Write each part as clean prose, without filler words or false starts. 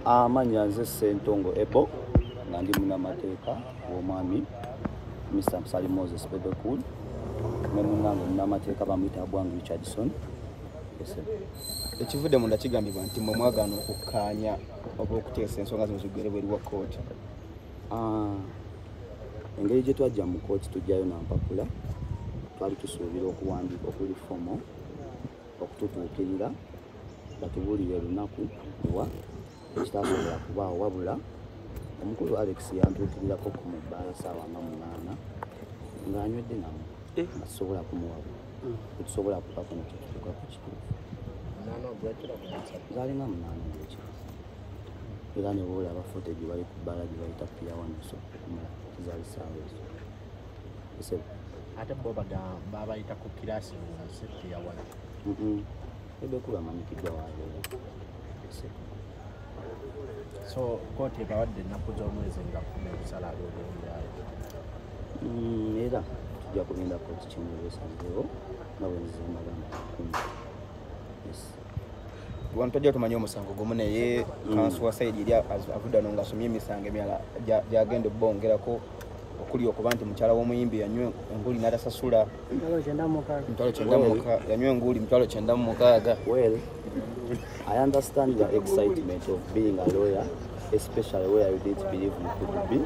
Amanya nze Ssentongo Ebo nga ndi munnamateeka w'omwami Mr. Mpsali Moses Bebekul ne munnange munnamateeka bamuyita Bwangu Richardson. Ekivudde munda kigambibwa nti mwe mwagaana okukkaanya oba okuteesa ensonga zino zigere bweri wa kkooti. Engeri gye twajja mu kkooti tujjayo nampapula twali tusuubira okuwandiika okuli fomo okututuukirira batubuulire lunaku lwa ekitasobola kubaawo wabula omukulu Alex yantuukirirako ku mubbaala essaawa 8 ng'anywedde namu nga tusobola kumuwabula tetusobola kupako nekitutuuka ku kituufu zaalinga 8 ng'ekiro era ne boolaba footage bali ku bbaala gye bayita piya wanoso okumala kizaali ssaawa ezo ate bo babayita ku kiraasi piya wano Bebekul amanyikiddwa waabeera. So kkooti ebawadde ennaku z'omwezi nga 10 okusala al'olw'emirayo. Era tujja kugenda kkooti kimuleesazeewo nga bwe nzimba gamba 10. Wano tojja tumanye omusango gumu naye kansu wa Saidi eri avudde wano ng'asomye emisango emirala gy'agenda obbongerako okuli okuba nti mukyala w'omuyimbi yanywa enguli n'atasasula yanywa enguli $9,600. Well, I understand the excitement of being a lawyer, especially where you didn't believe you could be.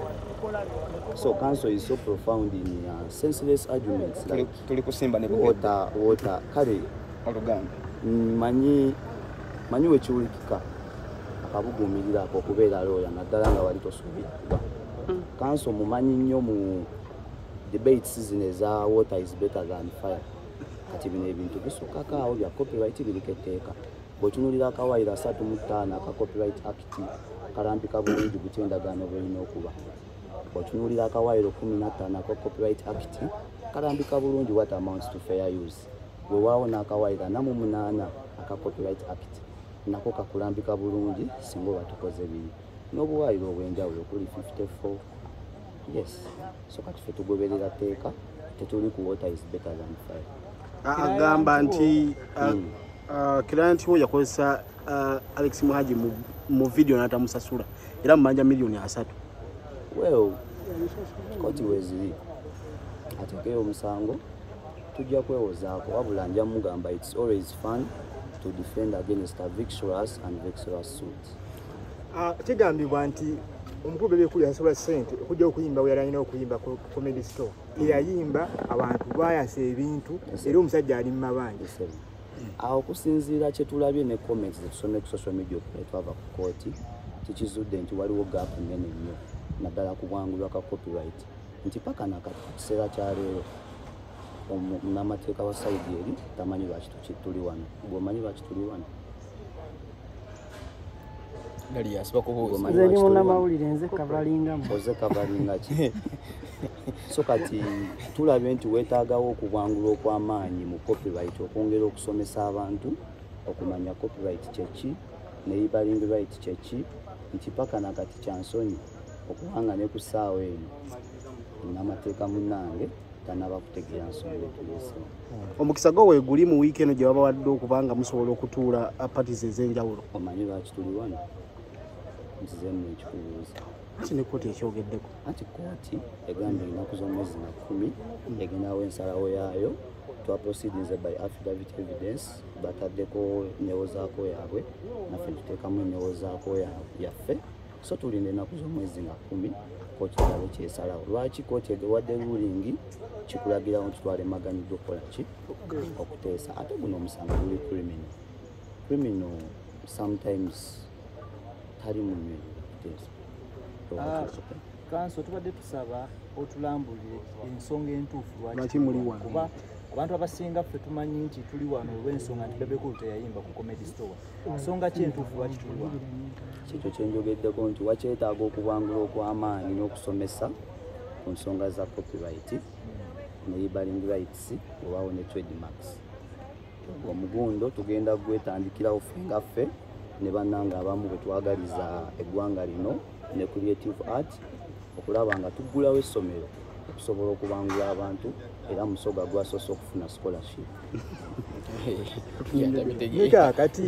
So counsel is so profound in senseless arguments like tuli kusimba ne water kale oluganda manyi wekiwulikika akabuguumirirako okubeera lawyer naddala nga wali tosuubira kuba counsel mumanyi nnyo mu debates zino eza water is better than fire. Kati bino ebintu bisukako awo bya copyright biriko etteeka. Bw'otunuulira akawaayiro 35 aka copyright act kalambika bulungi butya endagaano bw'erina okuba. Bw'otunuulira akawaayiro 15 aka copyright act kalambika bulungi what amounts to fair use. Bwewaawo n'akawaayiro 48 aka copyright act nako kakulambika bulungi singa oba tukoze biri. N'obuwaayiro obw'enjawulo kuli 54. Yes. So kati ffe tugoberera tteeka tetuli ku water is better than fire. Agamba nti client we yakozesa Alex Muhaji mu video n'atamusasula era mumanja $3,000,000. Well, koti weziri atekeyo omusango tujja kwewozaako wabula nja mugamba it's always fun to defend against a vexatious and vexatious suit. Kigambibwa nti omukulu Bebekul yasobola ssente okujja okuyimba we yalina okuyimba ku Comedy Store. Eyayimba abantu bayasa ebintu era omusajja ali mu mabanja. Awo okusinziira kye tulabye ne comments zetusomye ku social media twava ku kkooti kikizudde nti waliwo gap nnene nnyo naddala ku bwangulwa ka copyright nti paka nakakiseera kyaleero omunnamateeka wa Saidi eri tamanyi lwaki tuli wano. Bw'omanyi lwaki tuli wano nze ndi munnamawulire nze kavalingamu oze kavalinga ki so kati tulabye nti weetaagawo okubwangula okw'amaanyi mu copyright okwongera okusomesa abantu okumanya copyright kyeki ne labeling right kyeki nti paka nakati kyansonyi okubanga ne ku ssaawa eno munnamateeka munnange tanaba kutegeera nsonga etuleesewo. Omukisa gwo weeguli mu wiiki eno gye babawadde okubanga musobola okutuula parties ez'enjawulo. Omanyi lwaki tuli wano nzizemu ekikubuuza anti ne kkooti ekyogeddeko anti kkooti egambye ennaku z'omwezi na 10 egendawo ensalawo yaayo twa proceedings by affidavit evidence bataddeko newozaako yaabwe naffe tuteekamu newozaako yaffe so tulinda ennaku z'omwezi nga 10 kkooti erabe kyesalawo. Lwaki kkooti egewadde ruling kikulagirawo nti twalemaganyiddwa okukola ki okuteesa ate guno omusango guli criminal sometimes tali mu nnyo okuteesa. Kanso tubadde tusaba otulambulire ensonga entuufu lwaki muli wano kuba abantu abasinga ffe tumanyi nti tuli wano olw'ensonga nti Bebekul teyayimba ku Comedy Store. Nsonga ki entuufu lwaki tuli wano? Kikyo kye njogeddeko nti wakyetaaga okubangula okw'amaanyi n'okusomesa ku nsonga za copyright ne labeling rights obaawo ne trademarks. Omugundo tugenda gwetandikirawo ffe nga ffe ne bannanga abamu bwe twagaliza eggwanga lino ne creative art okulaba nga tuggulawo essomero okusobola okubangula abantu era musoga gwasoose okufuna scholarship. Kati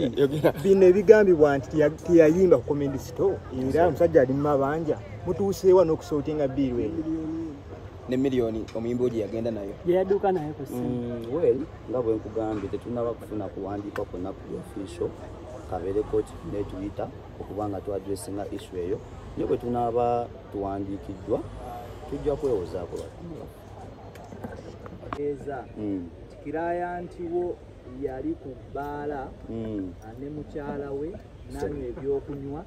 bino ebigambibwa nti teyayimba ku Comedy Store era omusajja ali mu mabanja mutuuseewa n'okusootinga biiru eyo ne miliyoni omuyimbi gye yagenda nayo yaduka naye ku simu. Well, nga bwe nkugambye tetunaba kufuna kuwandiika kwonna ku official kabeere kooti netuyita okuba nga twadressinga issue eyo naye bwe tunaaba tuwandiikiddwa tujja kwewozaako eza kirayanti wo yali ku bbaala ne mukyala we nanywa ebyokunywa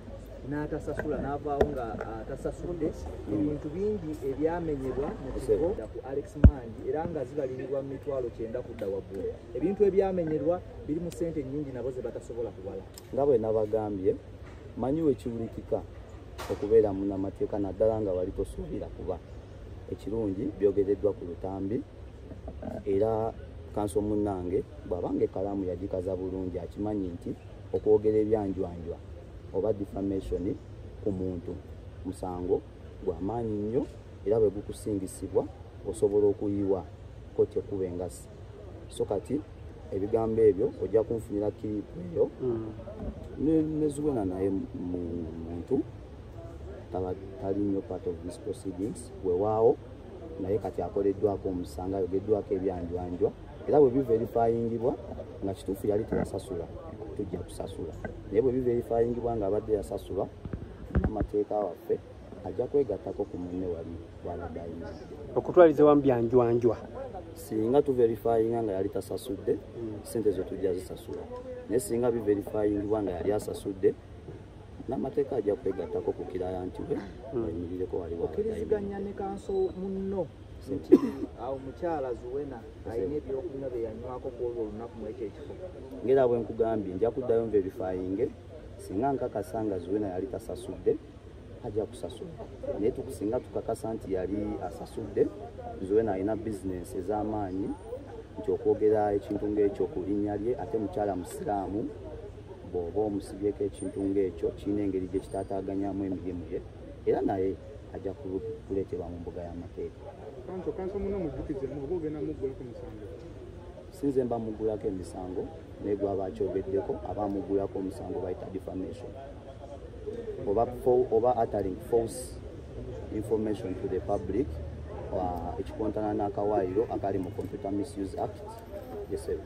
n'atasasula n'avaawo nga atasasudde ebintu bingi ebyamenyebwa mu kigo ku Alex Mangi era nga zibalirirwa mu mitwalo 9 kudda waggulu. Ebintu ebyamenyerwa biri mu ssente nnyingi nabo ze batasobola kubala. nga bwe nabagambye manyiwe ekibulikika okubeera munnamateeka naddala nga wali tosuubira kuba ekirungi byogereddwa ku lutambi era kanso munnange bw'abanga ekkalaamu yagikaza bulungi akimanyi nti okwogera ebyanjwanjwa oba defamation ku muntu musango gw'amaanyi nnyo era bwe gukusingisibwa osobola okuyiwa kooti ekuba engasi. So kati ebigambo ebyo ojja kunfunira kiripu eyo ne Zuwena naye muntu tali nnyo part of this proceedings weewaawo naye kati akoleddwako omusanga ayogeddwako ebyanjwanjwa era bwe biverifyingibwa nga kituufu yali teyasasula tujja kusasula naye bwe biverifyingibwa nga abadde yasasula amateeka waffe ajja kwegattako ku munne wali bw'abadde ayina okutwaliza wamu byanjwanjwa singa tuverifyinga nga yali tasasudde sente zo tujja zisasula naye singa biverifyingibwa nga yali asasudde n'amateeka ajja kwegattako ku kirayanti we ayimirireko wali okkiriziganya ne kanso munno nti awo mukyala Zuwena alina ebyokunywa bye yanywako ku olwo olunaku mu ekyo ekifo. ngera bwe nkugambye nja kuddayo verifyinge singa nkakasa nga Zuwena yali tasasudde ajja kusasula naye tukusinga tukakasa nti yali asasudde Zuwena alina bizinesi ez'amaanyi nti okwogera ekintu ng'ekyo ku linnya lye ate mukyala musiraamu bw'oba omusibyeko ekintu ng'ekyo kirina engeri gye kitaataaganyamu emirimu ye era naye ajja kuleetebwa mu mbuga y'amateeka. Sinze mba muggulako emisango naye gwaba akyogeddeko aba muggulako omusango bayita defamation oba uttering false information to the public ekikontana n'akawaayiro akali mu Computer Misuse Act. Yes, sir.